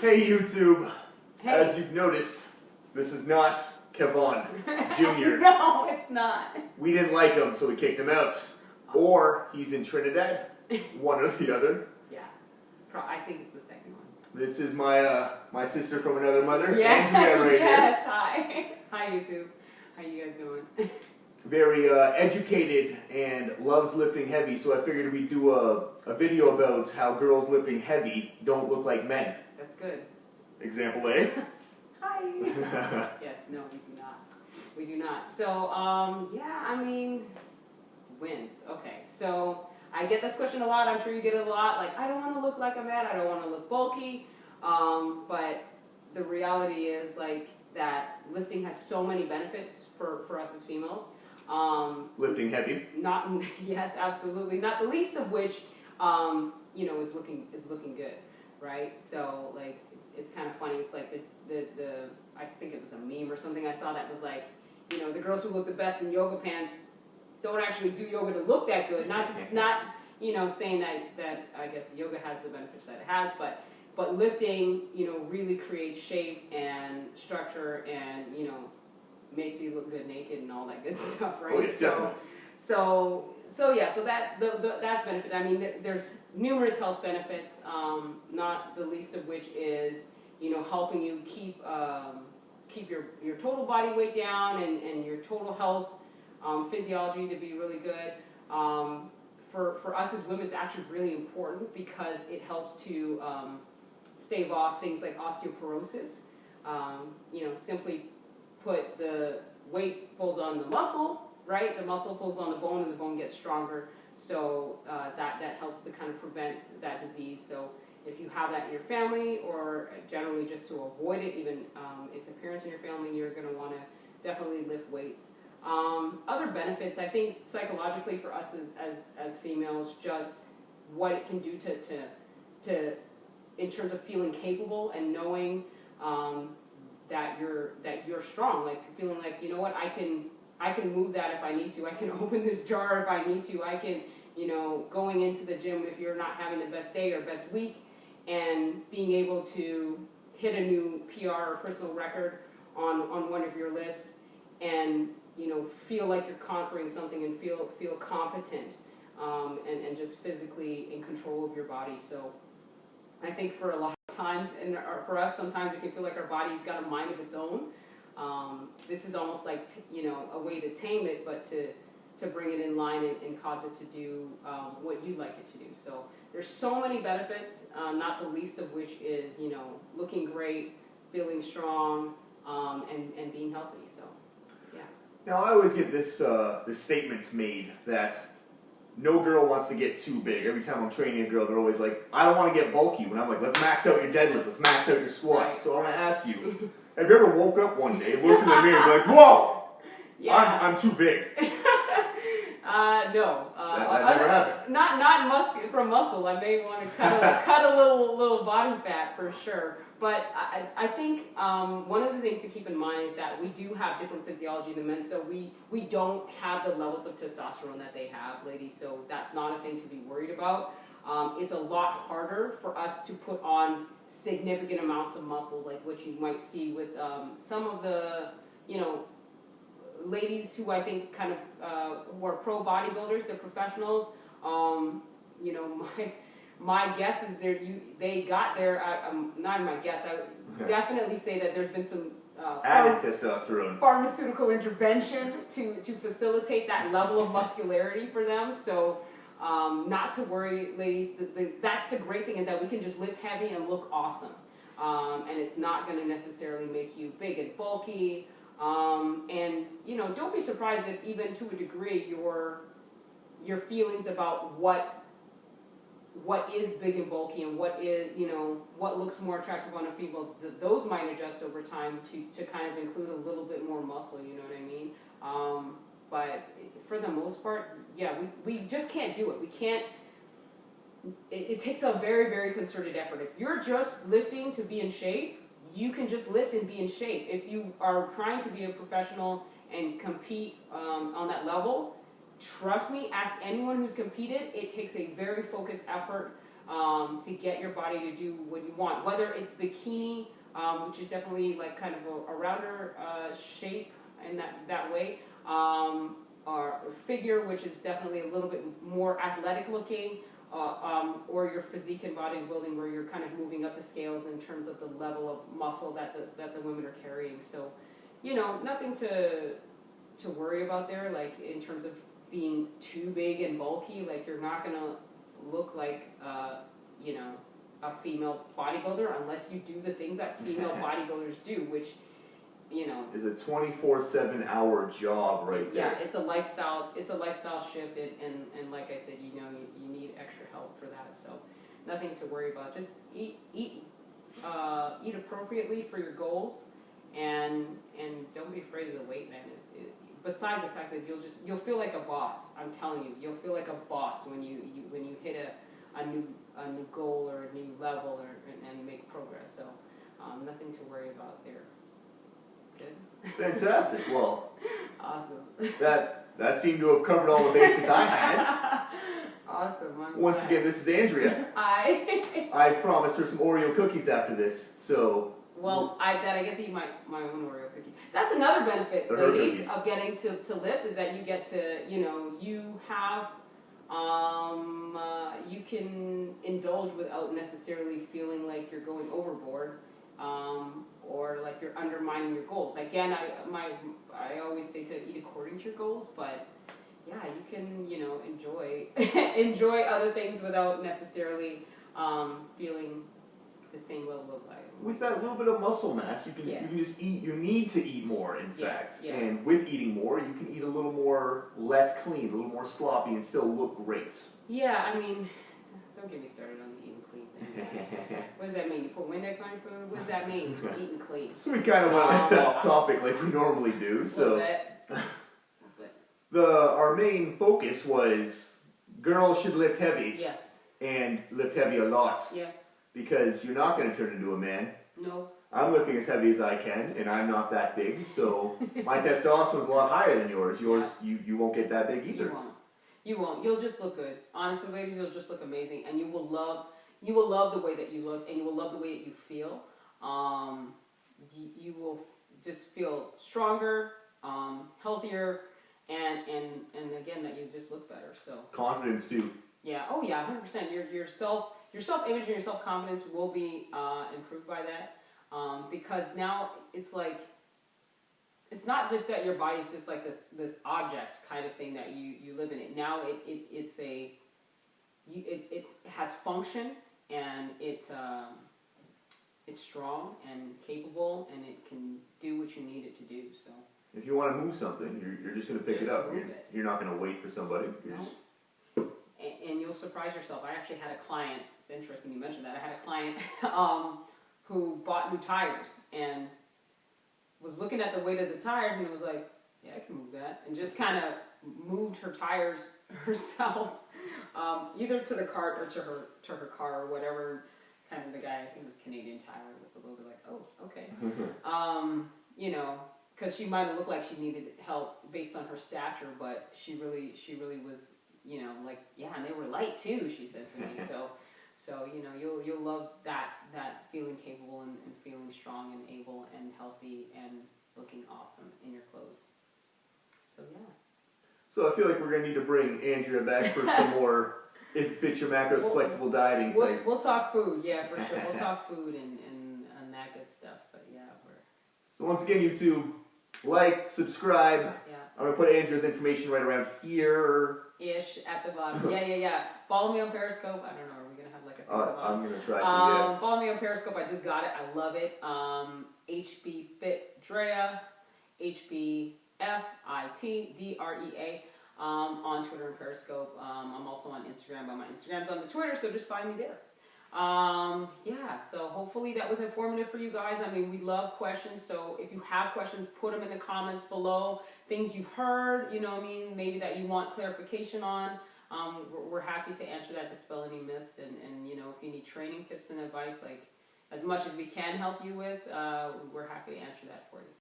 Hey YouTube, Hey. as you've noticed, this is not Kevon Jr. No, it's not. We didn't like him, so we kicked him out. Or he's in Trinidad, one or the other. Yeah, I think it's the second one. This is my sister from another mother, Yes, Andrea, right yes, hi. Hi YouTube. How you guys doing? here. Very educated and loves lifting heavy, so I figured we'd do a video about how girls lifting heavy don't look like men. That's good. Example A. Hi. Yes, no, we do not. We do not. So, yeah, I mean, wins. Okay, so I get this question a lot. I'm sure you get it a lot. Like, I don't want to look like a man. I don't want to look bulky. But the reality is, like, that lifting has so many benefits for us as females. Lifting heavy. Yes, absolutely. Not the least of which, you know, is looking good, right? So, like, it's kind of funny. It's like the I think it was a meme or something I saw that was like, you know, the girls who look the best in yoga pants don't actually do yoga to look that good. Not you know, saying that I guess yoga has the benefits that it has, but lifting, you know, really creates shape and structure and, you know, makes you look good naked and all that good stuff, right? Oh, yeah, definitely. So that's benefit. I mean, there's numerous health benefits, not the least of which is, you know, helping you keep your total body weight down and your total health, physiology to be really good. For us as women, it's actually really important because it helps to stave off things like osteoporosis. You know, simply put, the weight pulls on the muscle, right? The muscle pulls on the bone, and the bone gets stronger. So that helps to kind of prevent that disease. So if you have that in your family, or generally just to avoid it, even its appearance in your family, you're going to want to definitely lift weights. Other benefits, I think, psychologically for us as females, just what it can do to in terms of feeling capable and knowing that you're strong, like feeling like, you know what, I can move that if I need to. I can open this jar if I need to. I can, you know, going into the gym if you're not having the best day or best week, and being able to hit a new PR or personal record on one of your lists, and, you know, feel like you're conquering something and feel competent, and just physically in control of your body. So I think for a lot of times, and for us, sometimes it can feel like our body's got a mind of its own. This is almost like, you know, a way to tame it, but to bring it in line and cause it to do what you'd like it to do. So there's so many benefits, not the least of which is, you know, looking great, feeling strong, and being healthy. So, yeah. Now I always get this statement made that no girl wants to get too big. Every time I'm training a girl, they're always like, I don't want to get bulky. When I'm like, let's max out your deadlift, let's max out your squat. Right. So I want to ask you, have you ever woke up one day, looked in the mirror, and be like, whoa, Yeah. I'm too big? No. That never happened. Not from muscle. I may want to cut a little body fat for sure. But I think one of the things to keep in mind is that we do have different physiology than men. So we don't have the levels of testosterone that they have, ladies. So that's not a thing to be worried about. It's a lot harder for us to put on significant amounts of muscle, like what you might see with some of the, you know, ladies who I think kind of who are pro bodybuilders, they're professionals. You know, my guess is they got there. Not my guess. I would definitely say that there's been some added testosterone, pharmaceutical intervention to facilitate that level of muscularity for them. So not to worry, ladies. That's the great thing, is that we can just lift heavy and look awesome, and it's not going to necessarily make you big and bulky. And, you know, don't be surprised if even to a degree your feelings about what is big and bulky and what is, you know, what looks more attractive on a female, those might adjust over time to kind of include a little bit more muscle, you know what I mean? But for the most part, yeah, we just can't do it. We can't. It takes a very, very concerted effort. If you're just lifting to be in shape, you can just lift and be in shape. If you are trying to be a professional and compete on that level, trust me, ask anyone who's competed, it takes a very focused effort to get your body to do what you want. Whether it's bikini, which is definitely like kind of a rounder shape in that way, or figure, which is definitely a little bit more athletic looking, or your physique and bodybuilding, where you're kind of moving up the scales in terms of the level of muscle that the women are carrying. So, you know, nothing to worry about there, like in terms of being too big and bulky. Like, you're not gonna look like you know, a female bodybuilder unless you do the things that female bodybuilders do, which, you know, is a 24/7 hour job right there. yeah, it's a lifestyle shift, and like I said, you know, you need extra help for that. So nothing to worry about. Just eat appropriately for your goals, and don't be afraid of the weight, man. Besides the fact that you'll feel like a boss. I'm telling you, you'll feel like a boss when you hit a new goal or a new level, and make progress. So nothing to worry about there. Good. Fantastic. Well, Awesome. that seemed to have covered all the bases I had. Awesome. Once again, this is Andrea. Hi. I promised her some Oreo cookies after this, so. Well, I get to eat my own Oreo cookies. That's another benefit, They're her ladies, cookies. of getting to lift, is that you get to, you know, you have, you can indulge without necessarily feeling like you're going overboard, or like you're undermining your goals. Again, I always say to eat according to your goals, but yeah, you can, you know, enjoy other things without necessarily feeling the same level of life. With that little bit of muscle mass, you can just eat. You need to eat more, in fact. Yeah. And with eating more, you can eat a little more less clean, a little more sloppy, and still look great. Yeah, I mean, don't get me started on the eating clean thing. What does that mean? You put Windex on your food? What does that mean? Eating clean. So we kind of went off topic like we normally do. So our main focus was girls should lift heavy, Yes. and lift heavy a lot, Yes. because you're not going to turn into a man. No. I'm lifting as heavy as I can, and I'm not that big, so my testosterone's a lot higher than yours. Yours, you won't get that big either. You won't. You'll just look good. Honestly, ladies, you'll just look amazing, and you will love the way that you look, and you will love the way that you feel. You will just feel stronger, healthier, and again, that you just look better. So Confidence too. yeah. Oh yeah. 100%. Your self-image and your self-confidence will be improved by that, because now it's like, it's not just that your body's just like this object kind of thing that you live in it. Now it has function, and it's strong and capable, and it can do what you need it to do. So If you want to move something, you're just going to pick Just it up. move it. You're not going to wait for somebody. You're No. just- and you'll surprise yourself. I actually had a client. It's interesting you mentioned that. I had a client who bought new tires and was looking at the weight of the tires, and was like, "Yeah, I can move that," and just kind of moved her tires herself, either to the cart or to her car or whatever. Kind of the guy, I think it was Canadian Tire, was a little bit like, "Oh, okay," you know, because she might have looked like she needed help based on her stature, but she really was, you know, like, yeah, and they were light too, she said to me. So you know, you'll love that feeling capable and feeling strong and able and healthy and looking awesome in your clothes. So yeah. So I feel like we're going to need to bring Andrea back for some more It Fits Your Macros flexible dieting type. We'll talk food, yeah, for sure. We'll talk food and that good stuff. But yeah, So once again, YouTube, like, subscribe. yeah. I'm going to put Andrea's information right around here. Ish at the bottom. Yeah. Follow me on Periscope. I don't know. Are we gonna have like a thing about I'm going to try to, yeah. Follow me on Periscope. I just got it. I love it. HB Fit Drea, HBFITDREA, on Twitter and Periscope. I'm also on Instagram, but my Instagram's on the Twitter, so just find me there. Yeah, so hopefully that was informative for you guys. I mean, we love questions, so if you have questions, put them in the comments below. Things you've heard, you know what I mean, maybe that you want clarification on. We're happy to answer that, dispel any myths, and you know, if you need training tips and advice, like as much as we can help you with, we're happy to answer that for you.